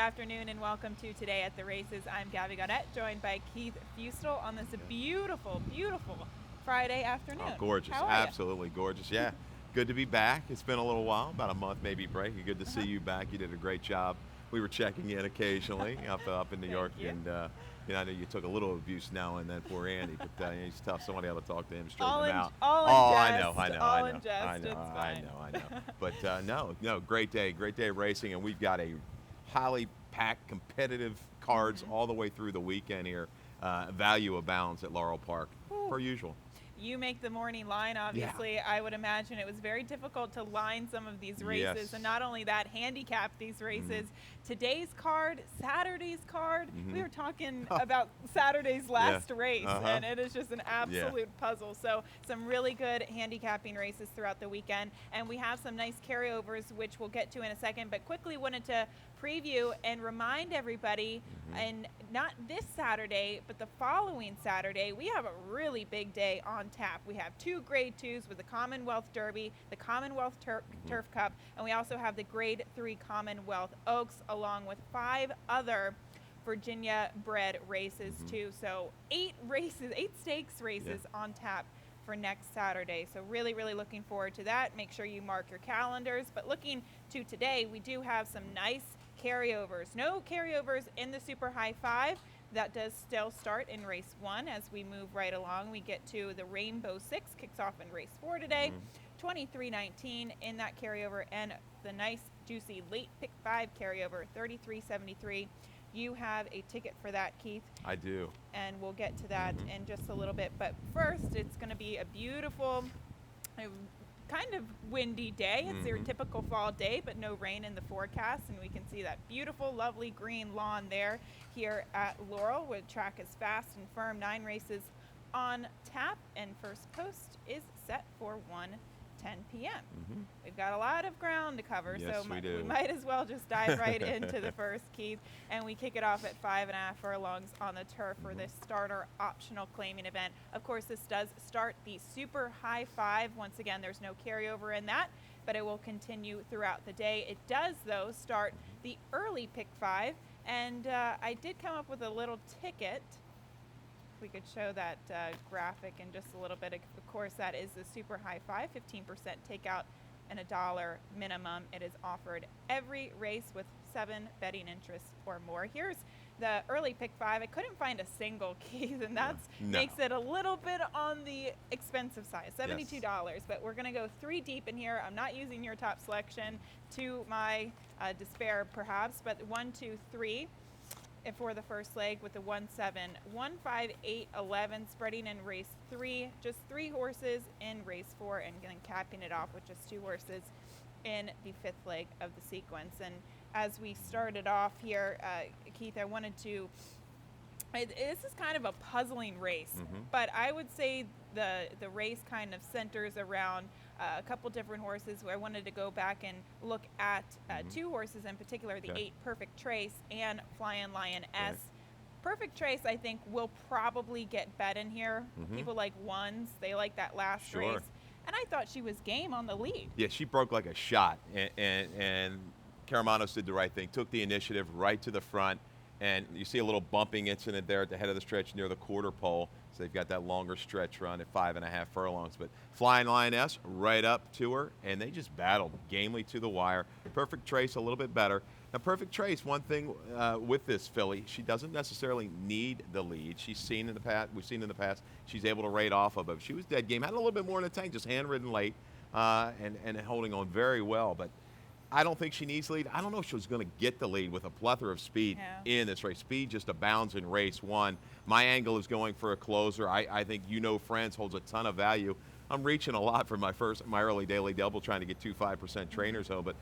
afternoon and welcome to Today at the Races. I'm Gabby Gaudette, joined by Keith Fustel on this beautiful, beautiful Friday afternoon. Oh, gorgeous. How are Absolutely gorgeous. Yeah. Good to be back. It's been a little while, about a month maybe break. Good to see you back. You did a great job. We were checking in occasionally up in New York, and I know you took a little abuse now and then for Andy, but he's tough. Somebody ought to talk to him, straighten him out. I know. But no, great day of racing, and we've got a highly packed, competitive cards all the way through the weekend here. Value abounds at Laurel Park, per usual. You make the morning line, obviously. Yeah. I would imagine it was very difficult to line some of these races, Yes. and not only that, handicap these races. Today's card, Saturday's card. We were talking about Saturday's last race, and it is just an absolute puzzle. So some really good handicapping races throughout the weekend, and we have some nice carryovers, which we'll get to in a second, but quickly wanted to preview and remind everybody, and not this Saturday, but the following Saturday, we have a really big day on tap. We have 2 Grade 2s with the Commonwealth Derby, the Commonwealth Turf Cup, and we also have the Grade 3 Commonwealth Oaks, along with 5 other Virginia-bred races too. So 8 stakes races on tap for next Saturday. So really, really looking forward to that. Make sure you mark your calendars. But looking to today, we do have some nice carryovers. No carryovers in the Super High 5. That does still start in race 1 as we move right along. We get to the Rainbow 6, kicks off in race 4 today. 23.19 in that carryover, and the nice juicy late pick 5 carryover, 33.73. You have a ticket for that, Keith. I do. And we'll get to that in just a little bit. But first, it's going to be a beautiful, kind of windy day. It's your typical fall day, but no rain in the forecast. And we can see that beautiful, lovely green lawn there here at Laurel, where the track is fast and firm. 9 races on tap, and first post is set for 1:10 p.m. We've got a lot of ground to cover, Yes, so we we might as well just dive right into the first, Keith. And we kick it off at 5.5 furlongs on the turf for this starter optional claiming event. Of course, this does start the Super High 5. Once again, there's no carryover in that, but it will continue throughout the day. It does, though, start the early pick 5, and I did come up with a little ticket. We could show that graphic in just a little bit. Of course, that is the Super High 5, 15% takeout and $1 minimum. It is offered every race with 7 betting interests or more. Here's the early pick 5. I couldn't find a single, Keith, and that makes it a little bit on the expensive side, $72. But we're going to go 3 deep in here. I'm not using your top selection to my despair, perhaps, but 1, 2, 3. And for the first leg with the 1, 7, 1, 5, 8, 11, spreading in race 3, just 3 horses in race 4, and then capping it off with just 2 horses in the 5th leg of the sequence. And as we started off here, Keith, I wanted to, this is kind of a puzzling race, but I would say the race kind of centers around a couple different horses where I wanted to go back and look at 2 horses in particular, the 8 Perfect Trace and Flying Lion S. Perfect Trace, I think, will probably get bet in here. People like ones. They like that last race. And I thought she was game on the lead. Yeah, she broke like a shot, and Karamanos did the right thing, took the initiative right to the front, and you see a little bumping incident there at the head of the stretch near the quarter pole. So they've got that longer stretch run at 5.5 furlongs. But Flying Lioness right up to her, and they just battled gamely to the wire. Perfect Trace a little bit better. Now, Perfect Trace, one thing with this filly, she doesn't necessarily need the lead. We've seen in the past, she's able to rate off of it. She was dead game, had a little bit more in the tank, just handridden late, and holding on very well. But I don't think she needs lead. I don't know if she was going to get the lead with a plethora of speed in this race. Speed just abounds in race 1. My angle is going for a closer. I think Friends holds a ton of value. I'm reaching a lot for my early daily double, trying to get 2 5% trainers home. But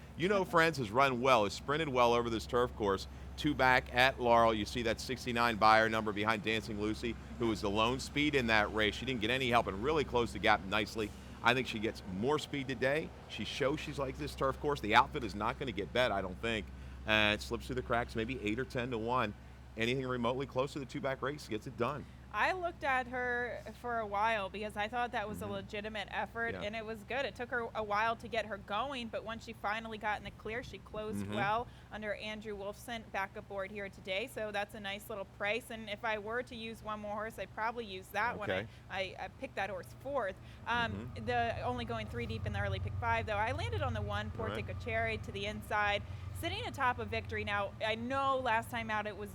Friends has run well, has sprinted well over this turf course. 2 back at Laurel. You see that 69 buyer number behind Dancing Lucy, who was the lone speed in that race. She didn't get any help and really closed the gap nicely. I think she gets more speed today. She shows she's like this turf course. The outfit is not going to get bet, I don't think. It slips through the cracks, maybe 8 or 10 to 1. Anything remotely close to the 2-back race gets it done. I looked at her for a while because I thought that was a legitimate effort, Yeah. and it was good. It took her a while to get her going, but once she finally got in the clear, she closed well under Andrew Wolfson back aboard here today. So that's a nice little price. And if I were to use one more horse, I'd probably use that one. Okay. I picked that horse fourth. The only going 3 deep in the early pick 5, though. I landed on the 1, Porte Cherry to the inside, sitting atop of Victory. Now, I know last time out it was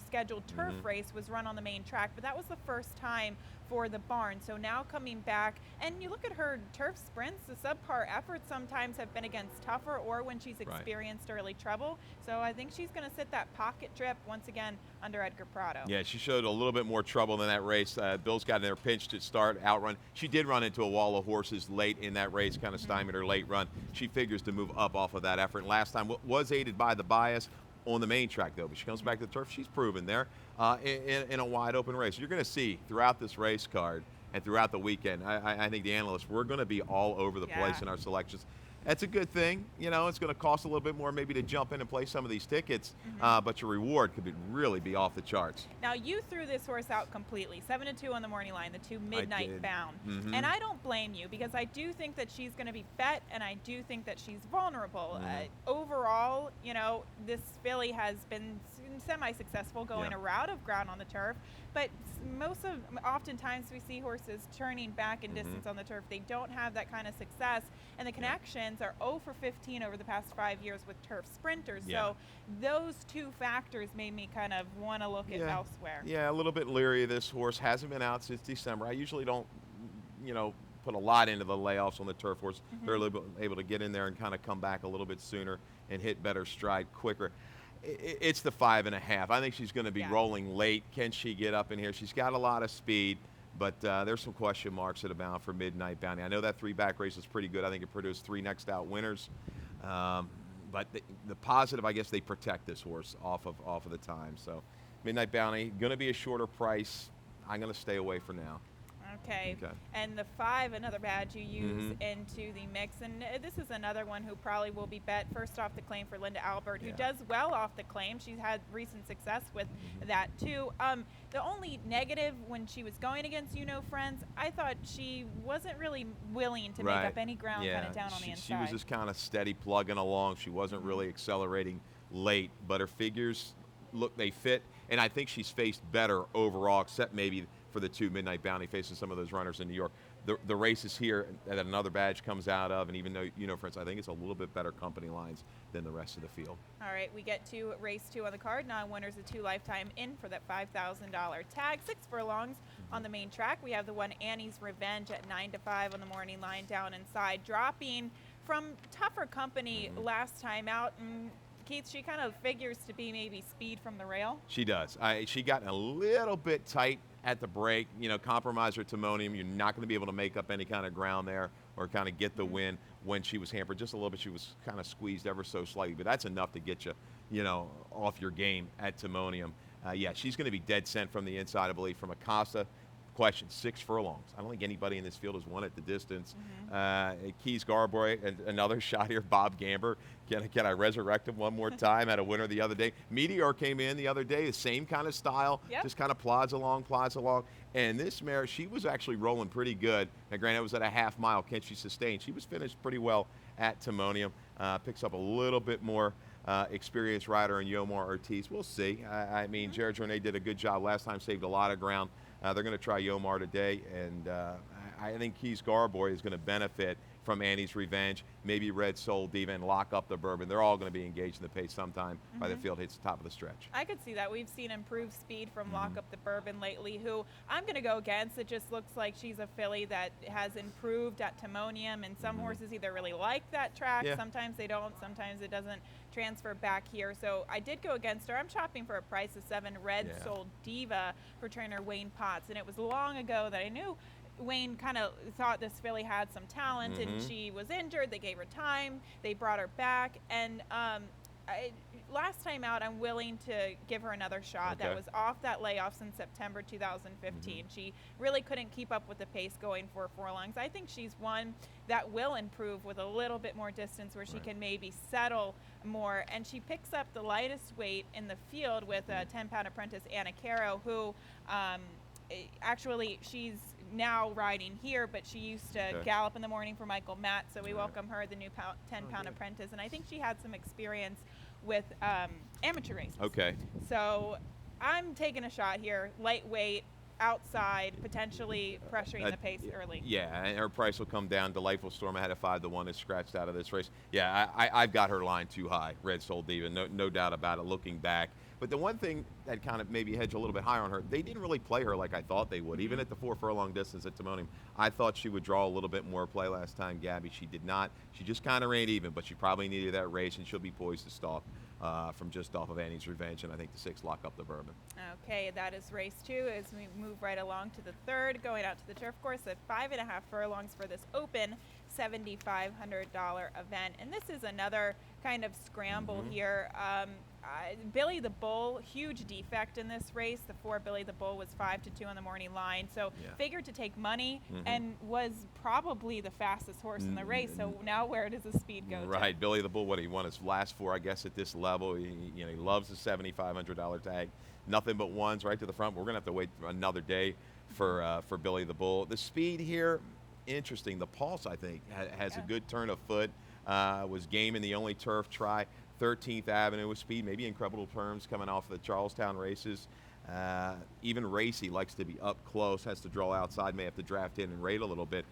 scheduled turf race was run on the main track, but that was the first time for the barn. So now coming back, and you look at her turf sprints, the subpar efforts sometimes have been against tougher or when she's experienced early trouble. So I think she's going to sit that pocket trip once again under Edgar Prado. Yeah, she showed a little bit more trouble in that race. Bill's got in there, pinched at start, outrun. She did run into a wall of horses late in that race, kind of stymied her late run. She figures to move up off of that effort. Last time was aided by the bias on the main track, though, but she comes back to the turf. She's proven there in a wide open race. You're going to see throughout this race card and throughout the weekend, I think the analysts, we're going to be all over the place in our selections. That's a good thing. You know, it's going to cost a little bit more maybe to jump in and play some of these tickets, but your reward could really be off the charts. Now, you threw this horse out completely, 7-2 on the morning line, the 2 midnight bound. And I don't blame you because I do think that she's going to be bet, and I do think that she's vulnerable. Overall, you know, this filly has been semi-successful going a route of ground on the turf, but oftentimes we see horses turning back in distance on the turf. They don't have that kind of success, and the connections are 0 for 15 over the past 5 years with turf sprinters. So those two factors made me kind of want to look at elsewhere. Yeah, a little bit leery of this horse. Hasn't been out since December. I usually don't, you know, put a lot into the layoffs on the turf horse. They're able to get in there and kind of come back a little bit sooner and hit better stride quicker. It's the 5.5. I think she's going to be rolling late. Can she get up in here? She's got a lot of speed, but there's some question marks at abound for Midnight Bounty. I know that 3-back race is pretty good. I think it produced 3 next out winners. But the positive, I guess, they protect this horse off of the time. So Midnight Bounty, going to be a shorter price. I'm going to stay away for now. Okay. And the 5, another badge you use into the mix. And this is another one who probably will be bet first off the claim for Linda Albert, who does well off the claim. She's had recent success with that too. The only negative when she was going against You Know Friends, I thought she wasn't really willing to make up any ground kind of down on the inside. She was just kind of steady plugging along. She wasn't really accelerating late, but her figures, look, they fit. And I think she's faced better overall, except maybe for the 2 Midnight Bounty facing some of those runners in New York. The races here that another badge comes out of, and even though, you know, friends, I think it's a little bit better company lines than the rest of the field. All right, we get to race 2 on the card. Non-winners of 2 lifetime in for that $5,000 tag. 6 furlongs on the main track. We have the one Annie's Revenge at 9-5 on the morning line down inside, dropping from tougher company last time out. And Keith, she kind of figures to be maybe speed from the rail. She does. She got a little bit tight at the break, you know, compromise her timonium. You're not going to be able to make up any kind of ground there or kind of get the win when she was hampered just a little bit. She was kind of squeezed ever so slightly, but that's enough to get you, you know, off your game at timonium. Yeah, she's going to be dead scent from the inside, I believe, from Acosta. Question, 6 furlongs. I don't think anybody in this field has won at the distance. Keys Garboy, another shot here. Bob Gamber, can I resurrect him one more time? Had a winner the other day. Meteor came in the other day, the same kind of style, just kind of plods along. And this mare, she was actually rolling pretty good. Now, granted, it was at a half mile. Can she sustain? She was finished pretty well at timonium. Picks up a little bit more experienced rider in Yomar Ortiz. We'll see. I mean, Jared Journet did a good job last time, saved a lot of ground. They're going to try Yomar today, and I think Keys Garboy is going to benefit from Annie's Revenge, maybe Red Soul Diva, and Lock Up the Bourbon. They're all going to be engaged in the pace sometime by the field hits the top of the stretch. I could see that. We've seen improved speed from Lock Up the Bourbon lately, who I'm going to go against. It just looks like she's a filly that has improved at timonium, and some horses either really like that track, sometimes they don't, sometimes it doesn't transfer back here. So I did go against her. I'm shopping for a price of 7, Red Soul Diva for trainer Wayne Potts, and it was long ago that I knew Wayne kind of thought this filly had some talent, and she was injured. They gave her time. They brought her back, and last time out, I'm willing to give her another shot. Okay. That was off that layoff since September 2015. She really couldn't keep up with the pace going 4 furlongs. I think she's one that will improve with a little bit more distance where she can maybe settle more. And she picks up the lightest weight in the field with a 10-pound apprentice, Anna Caro, who actually she's now riding here, but she used to gallop in the morning for Michael Matt, so we welcome her, the new 10-pound apprentice, and I think she had some experience with amateur races. Okay. So I'm taking a shot here, lightweight, outside, potentially pressuring the pace early. Yeah, and her price will come down. Delightful Storm, I had a 5-1, is scratched out of this race. Yeah, I've got her line too high, Red Soul Diva, no doubt about it, looking back. But the one thing that kind of maybe hedged a little bit higher on her, they didn't really play her like I thought they would. Even at the 4 furlong distance at Timonium, I thought she would draw a little bit more play last time, Gabby. She did not. She just kind of ran even, but she probably needed that race, and she'll be poised to stalk from just off of Annie's Revenge, and I think the 6 lock up the Bourbon. Okay, that is race 2 as we move right along to the 3rd, going out to the turf course at 5.5 furlongs for this open $7,500 event. And this is another kind of scramble here. Billy the Bull, huge defect in this race. The 4 Billy the Bull was 5-2 on the morning line, so figured to take money and was probably the fastest horse in the race. So now where does the speed go? Right, Billy the Bull, what he won his last 4, I guess, at this level. He loves the $7,500 tag. Nothing but ones right to the front. We're gonna have to wait for another day for Billy the Bull. The speed here, interesting. The Pulse, I think, has a good turn of foot. Was game in the only turf try. 13th Avenue with speed, maybe incredible terms coming off the Charlestown races. Even Racy likes to be up close, has to draw outside, may have to draft in and rate a little bit.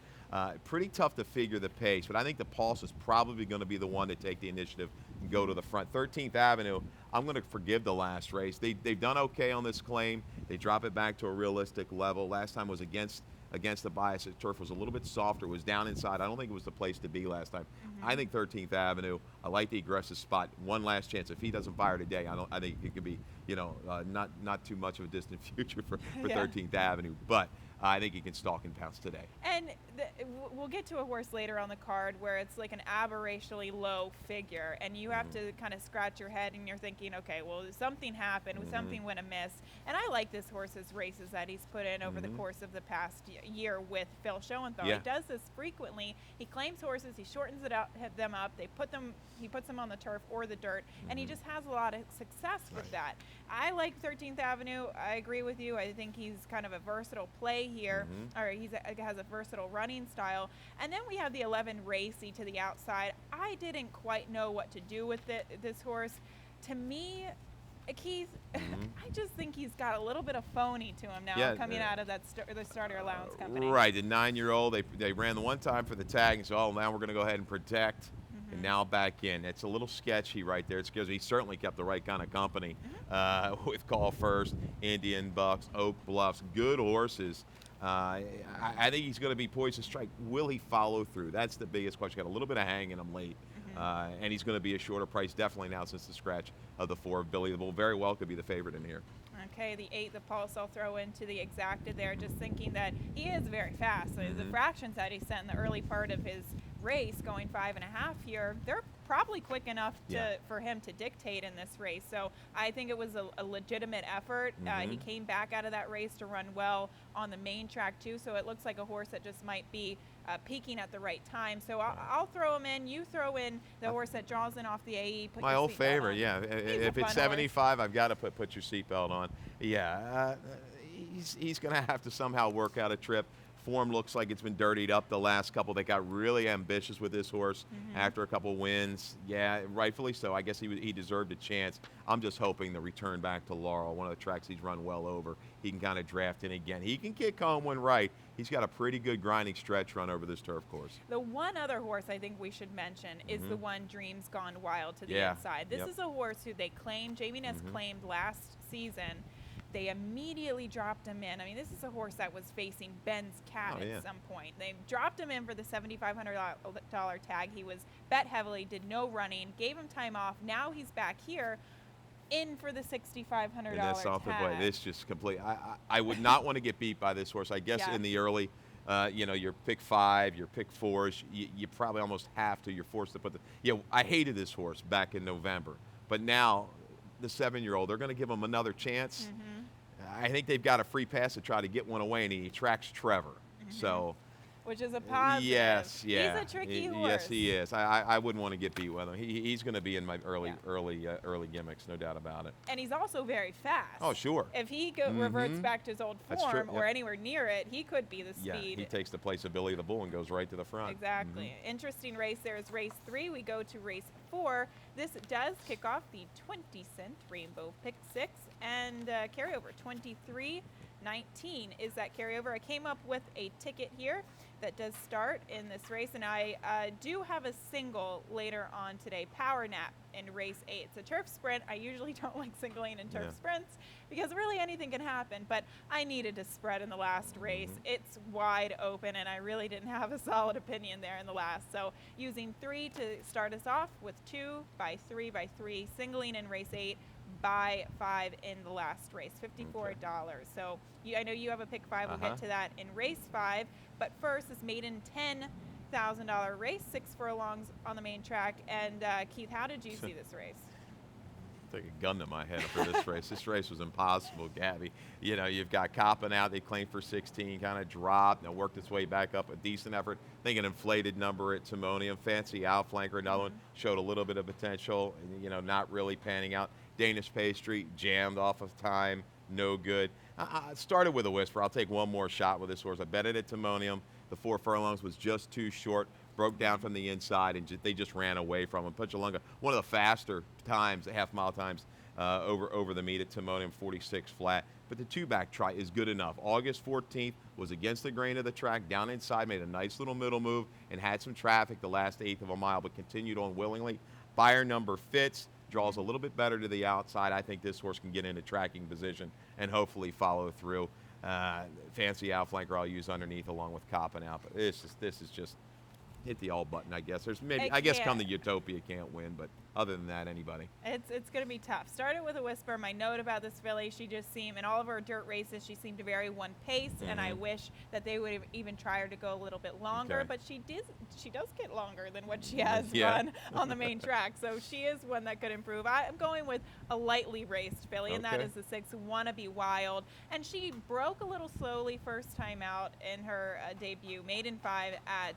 Pretty tough to figure the pace, but I think the Pulse is probably going to be the one to take the initiative and go to the front. 13th Avenue, I'm going to forgive the last race. They've done okay on this claim. They drop it back to a realistic level. Last time was against the bias. The turf was a little bit softer, was down inside. I don't think it was the place to be last time. I think 13th Avenue, I like the aggressive spot. One last chance. If he doesn't fire today, I think it could be, not too much of a distant future for 13th Avenue. But I think he can stalk and pounce today. And we'll get to a horse later on the card where it's like an aberrationally low figure, and you have to kind of scratch your head, and you're thinking, okay, well, something happened, something went amiss. And I like this horse's races that he's put in over the course of the past year with Phil Schoenthal. He does this frequently. He claims horses, he shortens them up, he puts them on the turf or the dirt, and he just has a lot of success with that. I like 13th Avenue. I agree with you. I think he's kind of a versatile play here, or he has a versatile running style. And then we have the 11 Racy to the outside. I didn't quite know what to do with this horse. To me, Keith, I just think he's got a little bit of phony to him now coming out of that the starter allowance company. Right, the 9-year-old, they ran the one time for the tag and said, oh, now we're going to go ahead and protect. And now back in. It's a little sketchy right there. It's because he certainly kept the right kind of company with Call First, Indian Bucks, Oak Bluffs, good horses. I think he's going to be poised to strike. Will he follow through? That's the biggest question. Got a little bit of hang in him late. And he's going to be a shorter price definitely now since the scratch of the 4 of Billy the Bull. Very well could be the favorite in here. Okay, the 8, the Pulse, I'll throw into the exacted there, just thinking that he is very fast. So the fractions that he sent in the early part of his race, going 5.5 here, they're probably quick enough for him to dictate in this race. So I think it was a legitimate effort. He came back out of that race to run well on the main track too. So it looks like a horse that just might be peaking at the right time. So I'll throw him in. You throw in the horse that draws in off the AE. Put my your old seatbelt favorite, on. yeah. If it's 75, I've got to put your seatbelt on. Yeah, he's going to have to somehow work out a trip. Form looks like it's been dirtied up the last couple. They got really ambitious with this horse after a couple wins. Yeah, rightfully so. I guess he deserved a chance. I'm just hoping the return back to Laurel, one of the tracks he's run well over, he can kind of draft in again. He can kick home when right. He's got a pretty good grinding stretch run over this turf course. The one other horse I think we should mention is the one Dreams Gone Wild to the inside. This is a horse who they claimed, Jamie Ness claimed last season. They immediately dropped him in. I mean, this is a horse that was facing Ben's Cat at some point. They dropped him in for the $7,500 tag. He was bet heavily, did no running, gave him time off. Now he's back here in for the $6,500 that's something, tag. boy, this just complete. I would not want to get beat by this horse. I guess in the early, your pick 5, your pick 4s, you probably almost have to. You're forced to put I hated this horse back in November. But now, the 7-year-old, they're going to give him another chance. Mm-hmm. I think they've got a free pass to try to get one away, and he tracks Trevor. Mm-hmm. So. Which is a positive. Yes, yeah. He's a tricky horse. Yes, he is. I wouldn't want to get beat with him. He's going to be in my early gimmicks, no doubt about it. And he's also very fast. Oh, sure. If he reverts back to his old That's true, form or anywhere near it, he could be the speed. Yeah, he takes the place of Billy the Bull and goes right to the front. Exactly. Interesting race. There is race 3. We go to race 4. This does kick off the 20-cent Rainbow Pick 6 and carryover 23-19 is that carryover. I came up with a ticket here that does start in this race, and I do have a single later on today, Power Nap in race 8. It's a turf sprint. I usually don't like singling in turf sprints because really anything can happen, but I needed to spread in the last race. It's wide open, and I really didn't have a solid opinion there in the last. So using 3 to start us off with 2 by 3 by 3, singling in race 8, by 5 in the last race, $54. So I know you have a pick 5. We'll get to that in race 5. But first, this maiden $10,000 race, 6 furlongs on the main track. And Keith, how did you see this race? Take a gun to my head for this race. This race was impossible, Gabby. You know, you've got Coppin out. They claimed for 16, kind of dropped, and worked its way back up. A decent effort. I think an inflated number at Timonium. Fancy Outflanker, another one, showed a little bit of potential, you know, not really panning out. Danish Pastry jammed off of time, no good. I started with a whisper. I'll take one more shot with this horse. I bet it at Timonium. The 4 furlongs was just too short. Broke down from the inside, and they just ran away from him. Punchalunga, one of the faster times, the half-mile times over the meet at Timonium, 46 flat. But the 2-back try is good enough. August 14th was against the grain of the track, down inside, made a nice little middle move, and had some traffic the last 1/8 of a mile, but continued on willingly. Buyer number fits. Draws a little bit better to the outside. I think this horse can get into tracking position and hopefully follow through. Fancy Outflanker I'll use underneath along with Coppin out. But this is just hit the all button, I guess. There's maybe I guess come the Utopia can't win, but other than that, anybody. It's going to be tough. Started with a whisper. My note about this filly, she just seemed, in all of her dirt races, she seemed to vary one pace, and I wish that they would have even tried her to go a little bit longer, but she does get longer than what she has run on the main track, so she is one that could improve. I'm going with a lightly raced filly, and that is the 6, Wanna Be Wild, and she broke a little slowly first time out in her debut, maiden 5 at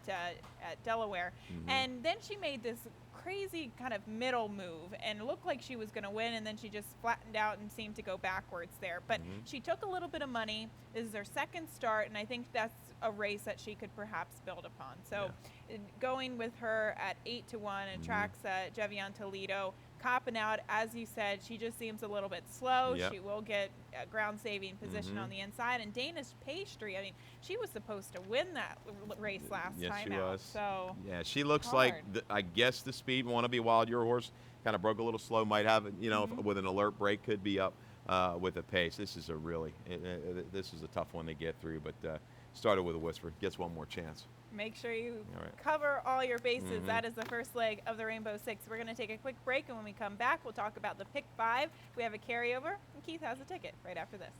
Delaware, and then she made this crazy kind of middle move and looked like she was going to win, and then she just flattened out and seemed to go backwards there. But she took a little bit of money. This is her second start, and I think that's a race that she could perhaps build upon. So going with her at 8-1 and tracks Jevion Toledo. Coppin out, as you said, she just seems a little bit slow. She will get a ground-saving position on the inside. And Danish Pastry, I mean, she was supposed to win that race last time out. Was. So yeah, she looks like, I guess the speed, Wanna Be Wild, your horse kind of broke a little slow, might have, you know, with an alert break, could be up with a pace. This is this is a tough one to get through, but started with a whisper. Gets one more chance. Make sure you cover all your bases. That is the first leg of the Rainbow Six. We're going to take a quick break, and when we come back, we'll talk about the pick 5. We have a carryover, and Keith has a ticket right after this.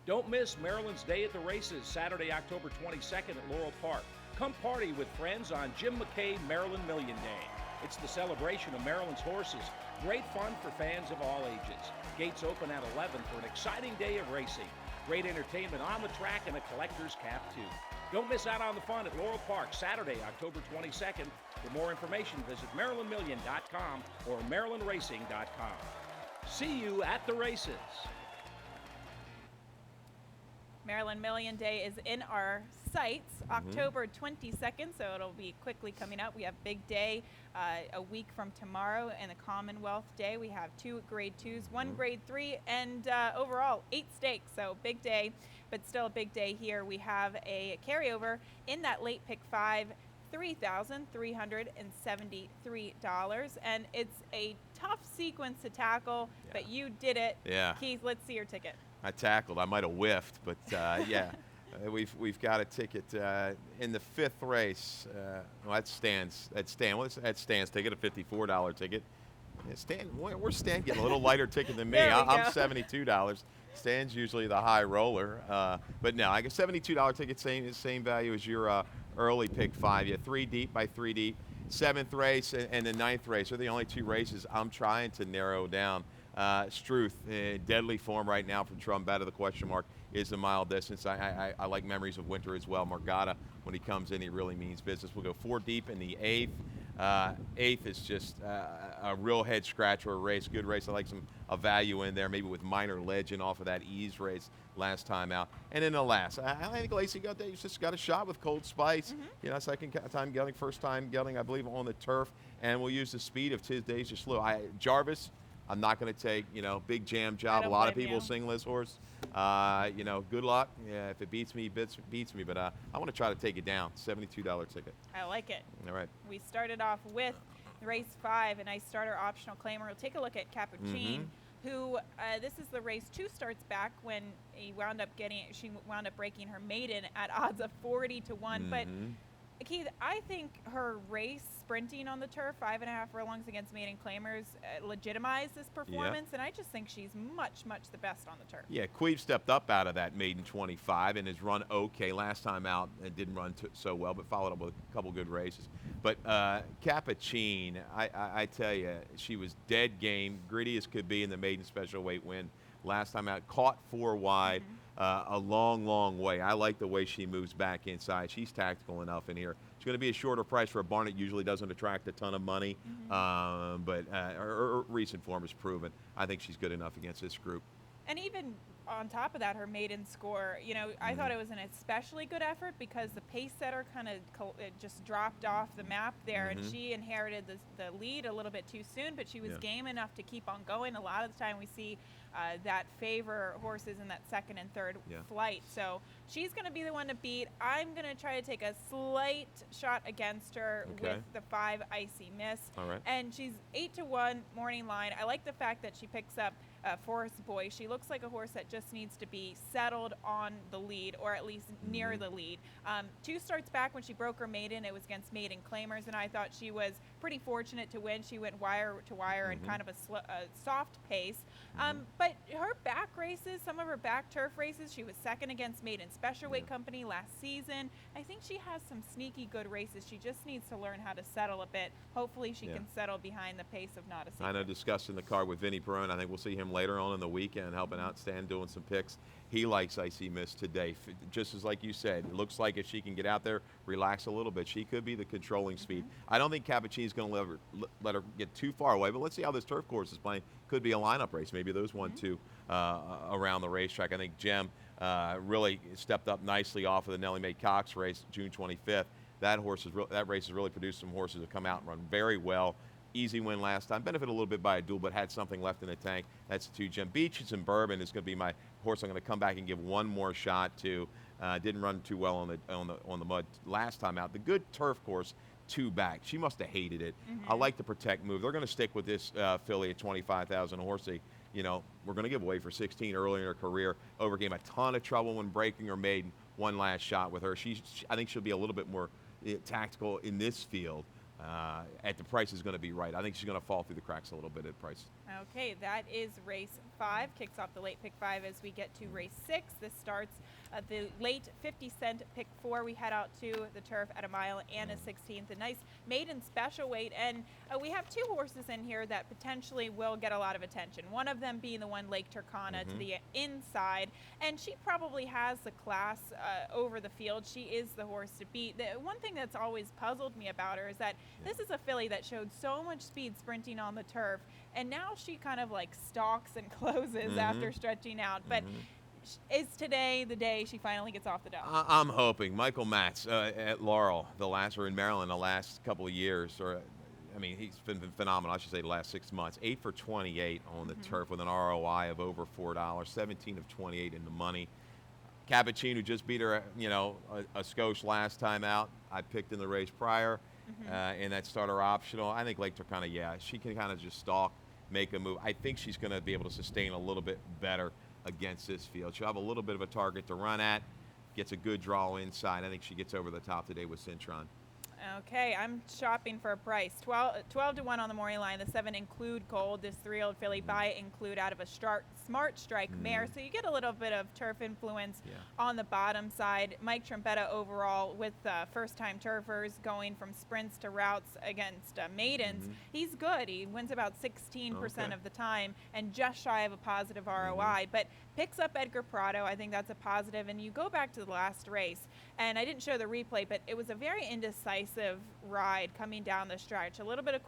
Don't miss Maryland's Day at the Races, Saturday, October 22nd at Laurel Park. Come party with friends on Jim McKay Maryland Million Day. It's the celebration of Maryland's horses. Great fun for fans of all ages. Gates open at 11 for an exciting day of racing. Great entertainment on the track and a collector's cap, too. Don't miss out on the fun at Laurel Park, Saturday, October 22nd. For more information, visit MarylandMillion.com or MarylandRacing.com. See you at the races. Maryland Million Day is in our sights, October 22nd, so it'll be quickly coming up. We have big day a week from tomorrow, and the Commonwealth Day. We have 2 grade 2s, 1 grade 3, and overall 8 stakes, so big day, but still a big day here. We have a carryover in that late pick 5, $3,373, and it's a tough sequence to tackle, but you did it. Keith, let's see your ticket. I tackled. I might have whiffed, but we've got a ticket in the 5th race. Well, that's Stan's. That's Stan's ticket, a $54 ticket. Yeah, Stan, where's Stan getting a little lighter ticket than me? I'm $72. Stan's usually the high roller, but no, I guess $72 ticket, same value as your early pick 5. Yeah, 3 deep by 3 deep. 7th race and the 9th race are the only 2 races I'm trying to narrow down. Struth, deadly form right now from Trombetta. The question mark is the mile distance. I like Memories of Winter as well. Morgata, when he comes in, he really means business. We'll go 4 deep in the 8th. 8th is just a real head scratcher race. Good race. I like a value in there, maybe with Minor Legend off of that ease race last time out. And then the last, I think Lacey got that. He's just got a shot with Cold Spice. You know, second time gelding, first time gelding, I believe, on the turf. And we'll use the speed of Tis Days Are Slow. Jarvis, I'm not going to take, you know, big jam job. A lot of people sing this horse. You know, good luck. Yeah, if it beats me, beats me. But I want to try to take it down. $72 ticket. I like it. All right. We started off with race 5, a nice starter optional claimer. We'll take a look at Capuchin, who this is the race 2 starts back when she wound up breaking her maiden at odds of 40 to 1. But Keith, I think her race sprinting on the turf, 5.5 furlongs against maiden claimers, legitimized this performance, and I just think she's much, much the best on the turf. Yeah, Queeve stepped up out of that maiden 25 and has run okay. Last time out, it didn't run so well, but followed up with a couple good races. But Capuchin, I tell you, she was dead game, gritty as could be in the maiden special weight win. Last time out, caught 4 wide. A long, long way. I like the way she moves back inside. She's tactical enough in here. She's going to be a shorter price for a barn. It usually doesn't attract a ton of money, but her recent form is proven. I think she's good enough against this group. And even on top of that, her maiden score, you know, I thought it was an especially good effort because the pace setter kind of just dropped off the map there, and she inherited the lead a little bit too soon, but she was game enough to keep on going. A lot of the time we see that favor horses in that second and third flight. So she's going to be the one to beat. I'm going to try to take a slight shot against her with the 5 Icy Miss. All right. And she's 8 to 1 morning line. I like the fact that she picks up Forest Boy. She looks like a horse that just needs to be settled on the lead, or at least near the lead. 2 starts back when she broke her maiden, it was against maiden claimers, and I thought she was pretty fortunate to win. She went wire to wire in kind of a soft pace. But her back races, some of her back turf races, she was second against Maiden Special Weight Company last season. I think she has some sneaky good races. She just needs to learn how to settle a bit. Hopefully she can settle behind the pace of Not a Secret. I know, discussing the card with Vinny Perone. I think we'll see him later on in the weekend helping out Stan, doing some picks. He likes Icy Miss today. Just as like you said, it looks like if she can get out there, relax a little bit, she could be the controlling speed. I don't think Capuchin's going to let her get too far away, but let's see how this turf course is playing. Could be a lineup race. Maybe those 1-2 around the racetrack. I think Jem really stepped up nicely off of the Nellie Mae Cox race June 25th. That race has really produced some horses that come out and run very well. Easy win last time. Benefited a little bit by a duel, but had something left in the tank. That's 2 Jem. Beaches and Bourbon is going to be my horse I'm going to come back and give one more shot to. Didn't run too well on the mud last time out. The good turf course, 2 back. She must have hated it. I like the protect move. They're going to stick with this filly at 25,000 horse. You know, we're going to give away for 16 early in her career. Overcame a ton of trouble when breaking her maiden. One last shot with her. I think she'll be a little bit more tactical in this field. At the price is going to be right. I think she's going to fall through the cracks a little bit at price. Okay, that is race 5. Kicks off the late pick 5 as we get to race 6. This starts at the late 50-cent pick 4. We head out to the turf at a mile and a 16th. A nice maiden special weight, and we have 2 horses in here that potentially will get a lot of attention. One of them being the one Lake Turkana to the inside, and she probably has the class over the field. She is the horse to beat. The one thing that's always puzzled me about her is that this is a filly that showed so much speed sprinting on the turf, and now she kind of like stalks and closes after stretching out. But is today the day she finally gets off the dock? I'm hoping. Michael Matz at Laurel, or in Maryland, the last couple of years, I mean, he's been phenomenal. I should say the last 6 months. 8 for 28 on the turf with an ROI of over $4. 17 of 28 in the money. Capuchin, who just beat her, a skosh last time out. I picked in the race prior in that starter optional. I think Lake Turkana, she can kind of just stalk, make a move. I think she's going to be able to sustain a little bit better against this field. She'll have a little bit of a target to run at, gets a good draw inside. I think she gets over the top today with Cintron. Okay, I'm shopping for a price. 12 to 1 on the morning line. The 7 Include Gold, this 3-year-old filly by Include out of a Smart Strike mare. So you get a little bit of turf influence on the bottom side. Mike Trombetta overall with first-time turfers going from sprints to routes against maidens. He's good. He wins about 16% of the time and just shy of a positive ROI. But picks up Edgar Prado. I think that's a positive. And you go back to the last race, and I didn't show the replay, but it was a very indecisive ride coming down the stretch. A little bit of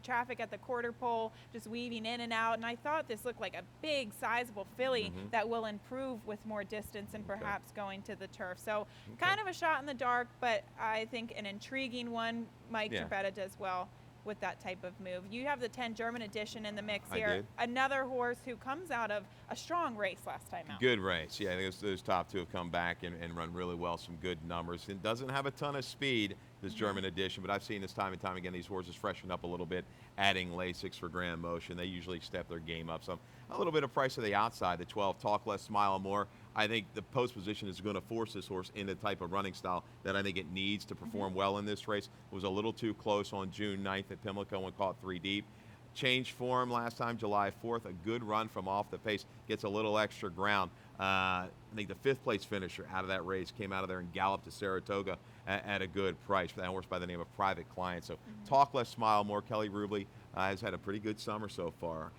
traffic at the quarter pole, just weaving in and out. And I thought this looked like a big, sizable filly that will improve with more distance and perhaps going to the turf. So kind of a shot in the dark, but I think an intriguing one. Mike Trombetta does well with that type of move. You have the 10 German edition in the mix here. I did. Another horse who comes out of a strong race last time out. Good race. Yeah, I think those top two have come back and run really well, some good numbers. It doesn't have a ton of speed, this German edition, but I've seen this time and time again, these horses freshen up a little bit, adding Lasix for Grand Motion. They usually step their game up. So a little bit of price of the outside, the 12, Talk Less, Smile More. I think the post position is going to force this horse into the type of running style that I think it needs to perform well in this race. It was a little too close on June 9th at Pimlico when caught 3 deep. Changed form last time, July 4th. A good run from off the pace. Gets a little extra ground. I think the 5th place finisher out of that race came out of there and galloped to Saratoga at a good price for that horse by the name of Private Client. So Talk Less, Smile More. Kelly Rubley has had a pretty good summer so far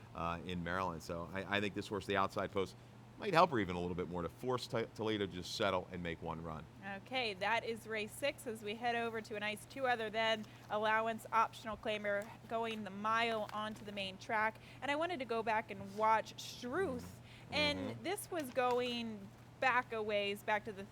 in Maryland. So I think this horse, the outside post, might help her even a little bit more to force Toledo to just settle and make one run. Okay, that is race 6 as we head over to a nice 2 other than allowance optional claimer going the mile onto the main track. And I wanted to go back and watch Struth. And this was going back a ways, back to the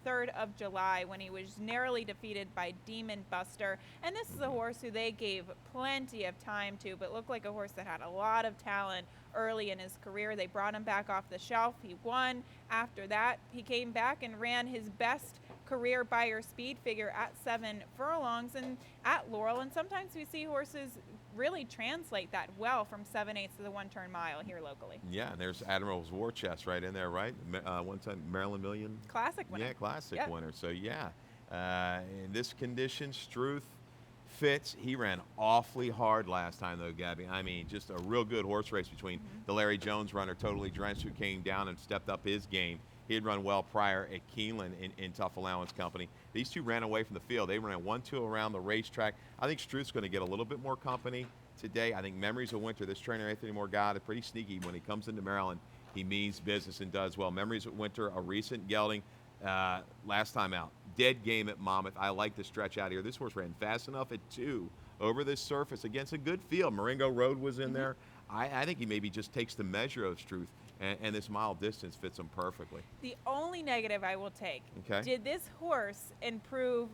3rd of July when he was narrowly defeated by Demon Buster. And this is a horse who they gave plenty of time to, but looked like a horse that had a lot of talent early in his career. They brought him back off the shelf. He won. After that, he came back and ran his best career Beyer speed figure at 7 furlongs and at Laurel. And sometimes we see horses really translate that well from 7/8 to the 1-turn mile here locally. Yeah, and there's Admiral's War Chest right in there, right? One-time Maryland Million. Classic winner. Yeah, classic winner. So, yeah, in this condition, Struth fits. He ran awfully hard last time, though, Gabby. I mean, just a real good horse race between the Larry Jones runner, Totally Drenched, who came down and stepped up his game. He had run well prior at Keeneland in Tough Allowance Company. These two ran away from the field. They ran 1-2 around the racetrack. I think Struth's going to get a little bit more company today. I think Memories of Winter, this trainer, Anthony Morgado, pretty sneaky. When he comes into Maryland, he means business and does well. Memories of Winter, a recent gelding last time out. Dead game at Monmouth. I like the stretch out here. This horse ran fast enough at 2 over the surface against a good field. Marengo Road was in there. I think he maybe just takes the measure of Struth, and this mile distance fits him perfectly. The only negative I will take, did this horse improve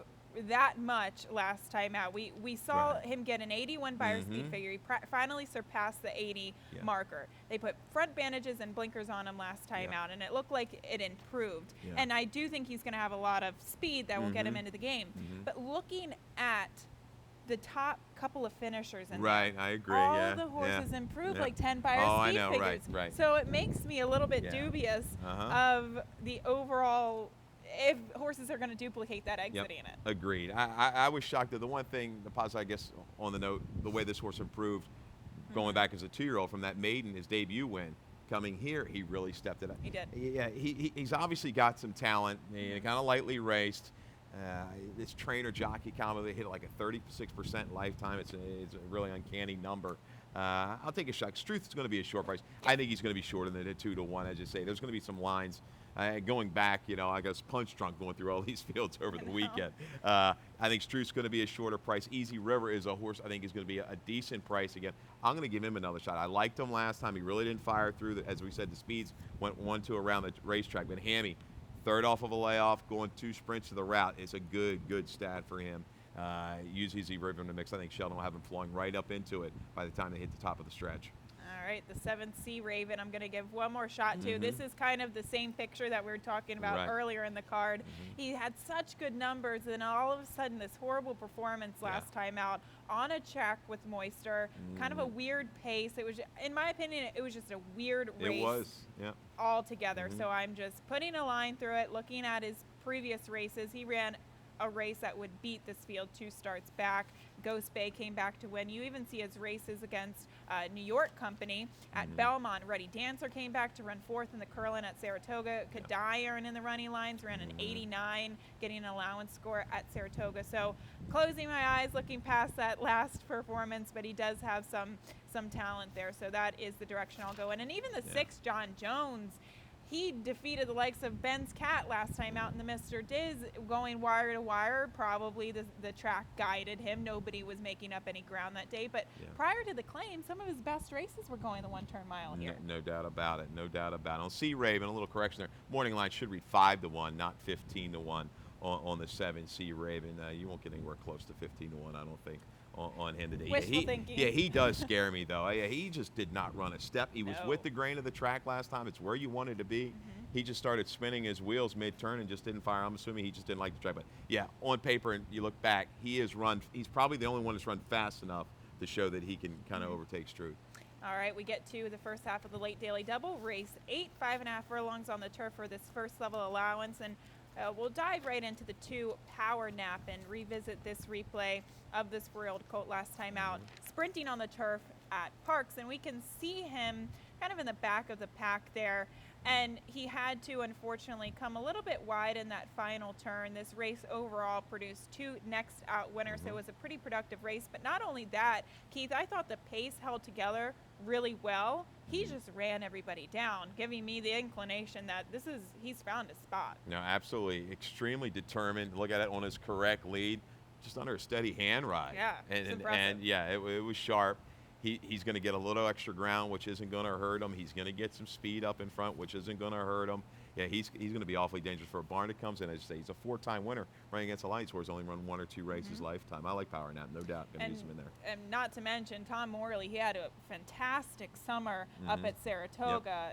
that much last time out? We saw him get an 81 Beyer speed figure. He finally surpassed the 80 marker. They put front bandages and blinkers on him last time out, and it looked like it improved. And I do think he's going to have a lot of speed that will get him into the game. But looking at the top couple of finishers in I agree. all the horses improved like 10 Beyer speed figures. Right. So it makes me a little bit dubious of the overall, if horses are going to duplicate that exiting it. Agreed. I was shocked at the one thing, the positive, I guess, on the note, the way this horse improved going back as a 2-year-old from that maiden, his debut win. Coming here, he really stepped it up. He did. Yeah, he's obviously got some talent. Kind of lightly raced. This trainer jockey combo, they hit like a 36% lifetime. It's a really uncanny number. I'll take a shot. Struth is going to be a short price. I think he's going to be shorter than a 2 to 1, as you say. There's going to be some lines going back. I guess punch drunk going through all these fields over the weekend. I think Struth's going to be a shorter price. Easy River is a horse I think is going to be a decent price again. I'm going to give him another shot. I liked him last time. He really didn't fire through. As we said, the speeds went 1-2 around the racetrack. But Hammy, 3rd off of a layoff, going 2 sprints to the route. It's a good stat for him. Use Easy River in the mix. I think Sheldon will have him flowing right up into it by the time they hit the top of the stretch. All right, the 7 Sea Raven, I'm going to give one more shot to. This is kind of the same picture that we were talking about earlier in the card. He had such good numbers, and all of a sudden this horrible performance last time out on a track with moisture, kind of a weird pace. It was, in my opinion, it was just a weird race. It was, altogether. So I'm just putting a line through it, looking at his previous races. He ran a race that would beat this field 2 starts back. Ghost Bay came back to win. You even see his races against New York Company at Belmont. Ruddy Dancer came back to run 4th in the Curlin at Saratoga. Kadiron in the running lines ran an 89, getting an allowance score at Saratoga. So closing my eyes, looking past that last performance, but he does have some talent there. So that is the direction I'll go in. And even the 6, John Jones, he defeated the likes of Ben's Cat last time out in the Mr. Diz, going wire to wire. Probably the track guided him. Nobody was making up any ground that day. But prior to the claim, some of his best races were going the 1-turn mile here. No doubt about it. No doubt about it. On C Raven, a little correction there. Morning line should read 5-1, not 15-1 on the 7 C Raven. You won't get anywhere close to 15-1, I don't think, on him today. Wishful thinking. Yeah, he does scare me, though. He just did not run a step. He was with the grain of the track last time. It's where you wanted to be. He just started spinning his wheels mid-turn and just didn't fire. I'm assuming he just didn't like the track. But, yeah, on paper, and you look back, he's probably the only one that's run fast enough to show that he can kind of overtake Struth. All right, we get to the first half of the late daily double. Race 8, 5.5 furlongs on the turf for this first level allowance. And we'll dive right into the 2 Power Nap and revisit this replay of this 4-year-old colt last time out, sprinting on the turf at Parks. And we can see him kind of in the back of the pack there. And he had to, unfortunately, come a little bit wide in that final turn. This race overall produced 2 next out winners, so it was a pretty productive race. But not only that, Keith, I thought the pace held together really well. He just ran everybody down, giving me the inclination that he's found his spot. No, absolutely. Extremely determined. Look at it on his correct lead, just under a steady hand ride. Yeah, and yeah, it was sharp. He's going to get a little extra ground, which isn't going to hurt him. He's going to get some speed up in front, which isn't going to hurt him. Yeah, he's going to be awfully dangerous for a barn that comes in. As you say, he's a 4-time winner running against a Lights Horse, only run 1 or 2 races lifetime. I like Power Nap, no doubt. Going to use him in there. And not to mention, Tom Morley, he had a fantastic summer up at Saratoga.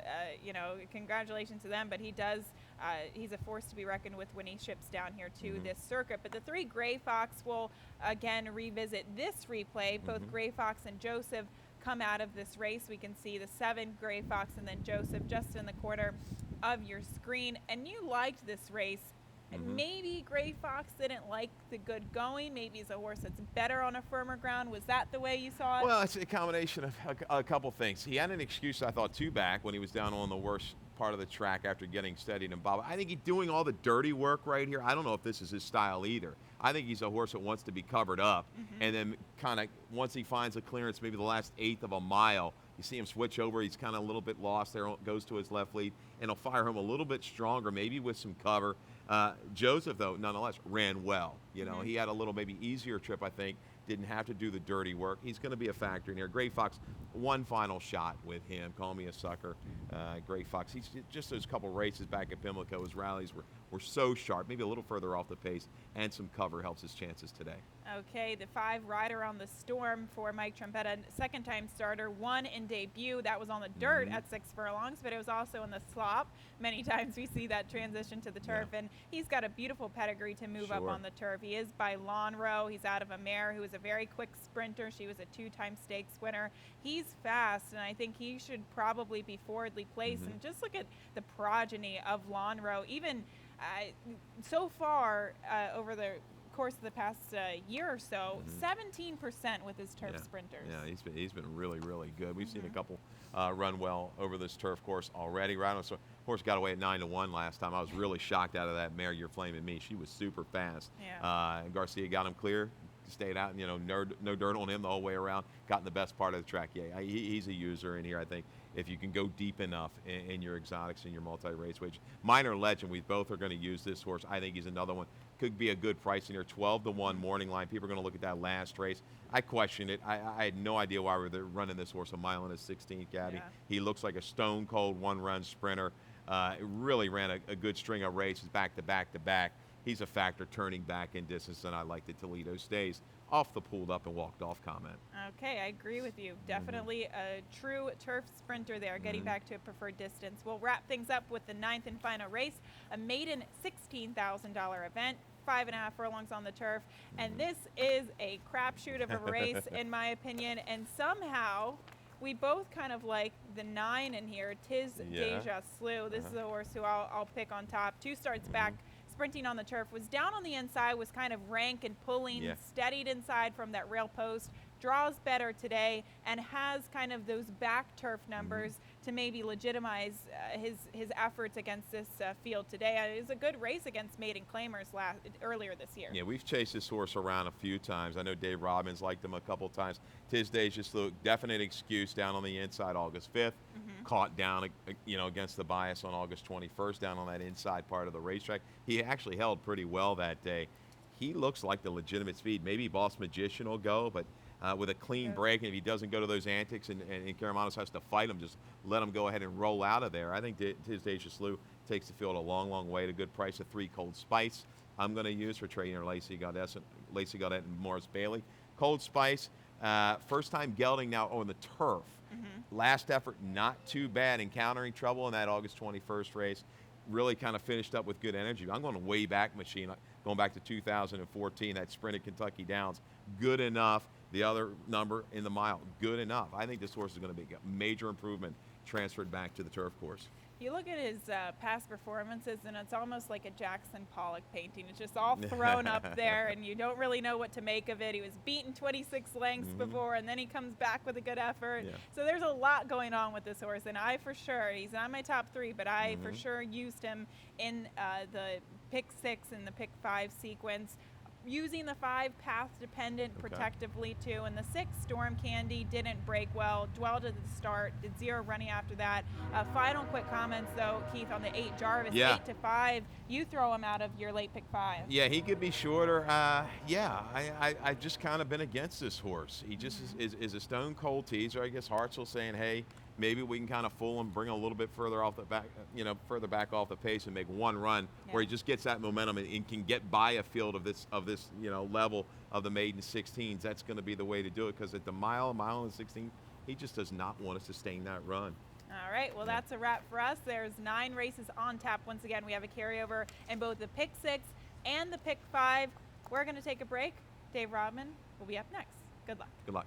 Congratulations to them, but he's a force to be reckoned with when he ships down here to this circuit. But the 3 Gray Fox will, again, revisit this replay. Both Gray Fox and Joseph come out of this race. We can see the 7 Gray Fox and then Joseph just in the corner of your screen. And you liked this race. And maybe Gray Fox didn't like the good going. Maybe he's a horse that's better on a firmer ground. Was that the way you saw it? Well, it's a combination of a couple things. He had an excuse, I thought, 2 back when he was down on the worst part of the track after getting steadied and bob. I think he's doing all the dirty work right here. I don't know if this is his style either. I think he's a horse that wants to be covered up, and then kind of once he finds a clearance, maybe the last 1/8 of a mile, you see him switch over. He's kind of a little bit lost there, goes to his left lead, and he'll fire home a little bit stronger, maybe with some cover. Joseph, though, nonetheless, ran well. He had a little maybe easier trip, I think. Didn't have to do the dirty work. He's going to be a factor in here. Gray Fox, 1 final shot with him. Call me a sucker. Gray Fox, he's just those couple races back at Pimlico, his rallies were so sharp, maybe a little further off the pace, and some cover helps his chances today. Okay, the 5 Rider on the Storm for Mike Trompetta, 2nd-time starter, 1 in debut. That was on the dirt at 6 furlongs, but it was also in the slop. Many times we see that transition to the turf, and he's got a beautiful pedigree to move up on the turf. He is by Lonhro. He's out of a mare who is a very quick sprinter. She was a 2-time stakes winner. He's fast, and I think he should probably be forwardly placed. And just look at the progeny of Lonhro. Even so far over the course of the past year or so, 17% with his turf sprinters. Yeah, he's been really, really good. We've seen a couple run well over this turf course already. Right, so horse got away at 9-1 last time. I was really shocked out of that mare. You're Flaming Me. She was super fast. Yeah. Garcia got him clear, stayed out, no dirt on him the whole way around. Got in the best part of the track. Yeah, he's a user in here. I think if you can go deep enough in your exotics and your multi-race wage. Minor Legend, we both are going to use this horse. I think he's another one. Could be a good price in here. 12-1 morning line. People are going to look at that last race. I questioned it. I had no idea why we were running this horse a mile in his 16th, Gabby. Yeah. He looks like a stone-cold one-run sprinter. Really ran a good string of races back to back to back. He's a factor turning back in distance, and I like the Toledo Stays. Off the pulled up and walked off comment. Okay, I agree with you. Definitely a true turf sprinter there, getting back to a preferred distance. We'll wrap things up with the 9th and final race, a maiden $16,000 event, 5.5 furlongs on the turf. And this is a crapshoot of a race, in my opinion. And somehow we both kind of like the 9 in here, Tis Deja Slew. This is a horse who I'll pick on top. 2 starts back, sprinting on the turf, was down on the inside, was kind of rank and pulling, Yeah. steadied inside from that rail post, draws better today, and has kind of those back turf numbers to maybe legitimize his efforts against this field today. It was a good race against maiden claimers earlier this year. Yeah, we've chased this horse around a few times. I know Dave Robbins liked him a couple times. Tisday's just a definite excuse down on the inside August 5th, caught down against the bias on August 21st down on that inside part of the racetrack. He actually held pretty well that day. He looks like the legitimate speed. Maybe Boss Magician will go, but with a clean break, and if he doesn't go to those antics and Karamanos has to fight him, just let him go ahead and roll out of there. I think Tisdacious Slew takes the field a long, long way at a good price of 3 Cold Spice. I'm going to use for trainer Lacey Gaudet and Morris Bailey. Cold Spice, first time gelding now on the turf. Last effort, not too bad, encountering trouble in that August 21st race. Really kind of finished up with good energy. I'm going to way back machine, going back to 2014, that sprint at Kentucky Downs. Good enough. The other number in the mile, good enough. I think this horse is going to be a major improvement transferred back to the turf course. You look at his past performances, and it's almost like a Jackson Pollock painting. It's just all thrown up there, and you don't really know what to make of it. He was beaten 26 lengths before, and then he comes back with a good effort. Yeah. So there's a lot going on with this horse, and I for sure, he's not my top 3, but I for sure used him in the pick 6 and the pick 5 sequence. Using the 5 path dependent protectively too, and the 6 Storm Candy didn't break well, dwelled at the start, did 0 running after that. Final quick comments though, Keith, on the 8 Jarvis, 8 to 5. You throw him out of your late pick 5. Yeah, he could be shorter. I've just kind of been against this horse. He just is a stone cold teaser. I guess Hartzell saying, hey, maybe we can kind of fool him, bring him a little bit further off the back, further back off the pace and make one run where he just gets that momentum and can get by a field of this level of the maiden 16s. That's going to be the way to do it, because at the mile and 16, he just does not want to sustain that run. All right, well, that's a wrap for us. There's 9 races on tap. Once again, we have a carryover in both the pick 6 and the pick 5. We're going to take a break. Dave Rodman will be up next. Good luck. Good luck.